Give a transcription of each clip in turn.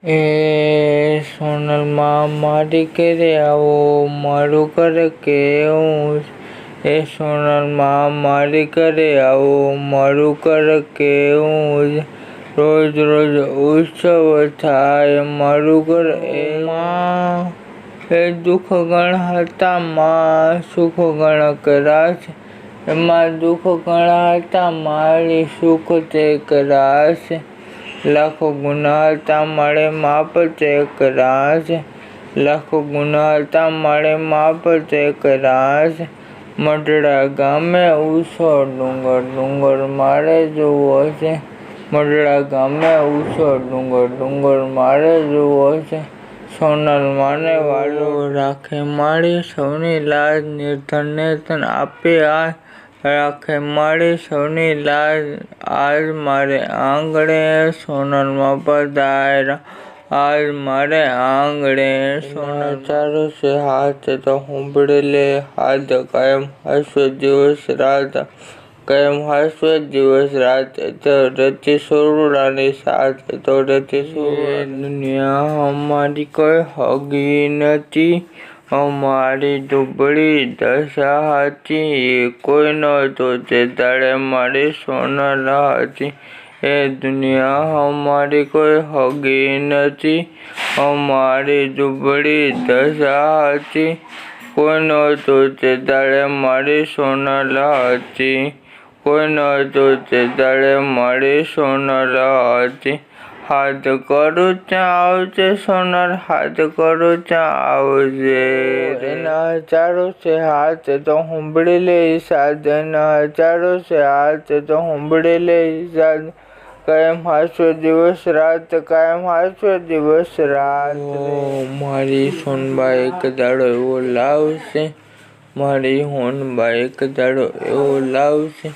એ સોનલમાં મારી ઘરે આવો, મારું ઘર કેવું છે? એ સોનલમાં મારી ઘરે આવો, મારું ઘર કેવું છે? રોજ રોજ ઉત્સવ થાય મારું ઘર એમાં એ દુઃખ ઘણા હતા માં સુખ ઘણા કરાશ, એમાં દુઃખ ઘણા હતા મારી સુખ તે કરાશ, લાખો ગુના હતા મારે માપ તે કરાશ, લાખો ગુના હતા મારે માપ તે કરાશ. મઢડા ગામે ઊંચો ડુંગર, ડુંગર મારે જોવો છે. મઢડા ગામે ઊંચો ડુંગર, ડુંગર મારે જોવો છે. સોનલ માને વાલો રાખે મારી સૌની લાજ, નિર્ધનને ધન આપે આજ, રાખે મારી સૌની લાજ. આજ મારે આંગણે સોનલમાં પધાર્યા, આજ મારે આંગણે સોનલ. ચારો છે હાથ તો સાંભળી લે, હાથ કાયમ હસવે દિવસ રાત, કાયમ હસવે દિવસ રાત. તો રહેતી સોરડાની સાથ, તો રહેતી દુનિયા અમારી કોઈ હગી નથી, અમારી દુબળી દશા હતી. કોઈ નહોતો તે દાડે મારી સોનલ હતી. એ દુનિયા અમારી કોઈ હગી નથી, અમારી દુબળી દશા હતી. કોઈ નહોતું તે દાડે મારી સોનલ હતી, કોઈ નહોતું તે દાડે મારી સોનલ હતી. હાથ કરું ત્યાં આવજે સોનલ, હાથ કરું ત્યાં આવજે. એના હજારો છે હાથ તો સાંભળી લે સાદ, એના હજારો છે હાથ તો સાંભળી લે સાદ. કાયમ હસવે દિવસ રાત, કાયમ હસવે દિવસ રાત. મારી સોનબા એક દાડો એવો લાવશે, મારી સોનબા એક દાડો એવો લાવશે.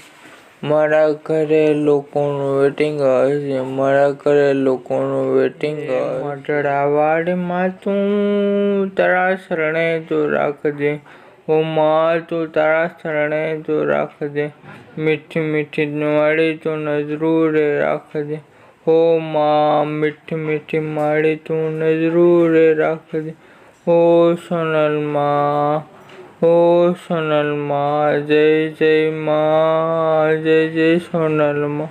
મારા ઘરે લોકોનું વેટિંગ હશે, મારા ઘરે લોકોનું વેટિંગ હશે. મઢડા વાડીમાં તું તારા શરણે તું રાખજે, ઓ માં તું તારા શરણે તું રાખજે. મીઠી મીઠી માળી તું નજરું રે રાખજે, ઓ માં મીઠી મીઠી માળી તું નજરું રે રાખજે. ઓ સોનલમાં, ઓ સોનલમાં, જય જય માં, જય જય સોનલમાં.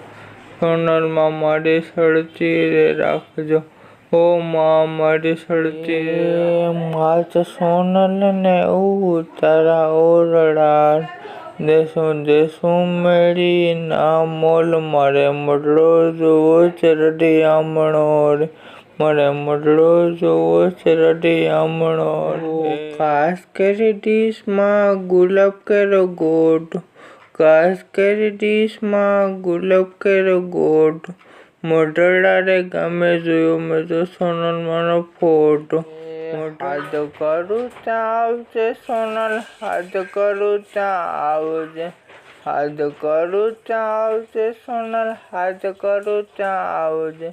સોનલમાં મારી સળતી રે રાખજો, ઓ માં મારી સળતી રે. માત સોનલને તારા ઓરડા, દેશું દેશું મેળી ના મોલ. મારે મઢડો જોવો છે રઢિયામણો રે, મારે મઢડો જોવો છે રઢિયામણો રે. ખાસ કરી ડીશમાં ગુલાબ કેરો ગોટ, ખાસ કરી ડીશમાં ગુલાબ કેરો ગોટ. મઢડા રે ગામે જોયો મેં તો સોનલમાંનો ફોટો. હાથ કરું ત્યાં આવજે સોનલ, હાથ કરું ત્યાં આવજે, હાથ કરું ત્યાં આવજે સોનલ, હાથ કરું ત્યાં આવજે.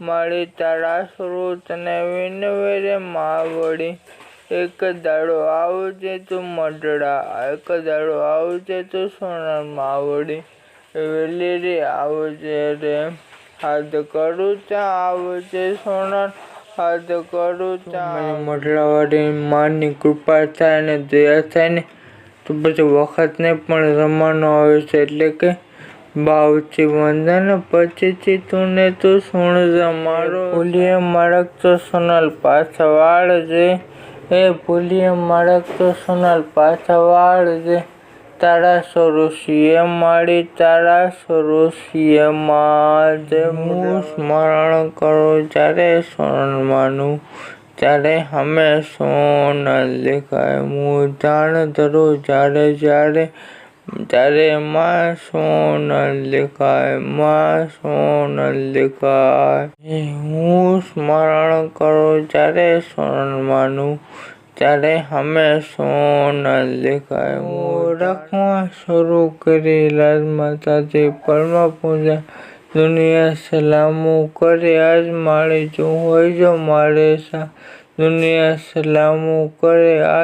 મારી તારા સુરતને વિનવે રે માવડી. એક દાડો આવજે તું મઢડા, એક દાડો આવજે તું સોનલ માવડી. વેલી રે આવજે રે, હાથ કરું ત્યાં આવજે સોનલ, હાથ કરું ત્યાં. મઢડા વાળી માની કૃપા થાય ને દયા થાય ને તો પછી વખતને પણ રમવાનો આવે છે. એટલે કે ભાવથી વંદન પછીથી તું ને તું સુણજે મારો. ભૂલીએ માળક તો સોનલ પાછા વાળજે, એ ભૂલીએ માળક તો સોનલ પાછા વાળજે. તારા સરોસીએ માળી, તારા સરોસીએ માં. હું સ્મરણ કરું જ્યારે સોનલમાંનું, ત્યારે સામે સોનલ દેખાય. હું ધ્યાન ધરું જ્યારે જ્યારે, ત્યારે માં સોનલ દેખાય, માં સોનલ દેખાય. હું સ્મરણ કરું જ્યારે સોનલમાંનું, ત્યારે સામે સોનલ દેખાય. હું રાખવા શરૂ કરી લાજ માતાજી પરમા પૂજા. દુનિયા સલામો કરે આજ માળી તું હોય જો મારે સા, દુનિયા સલામો કરે આજ.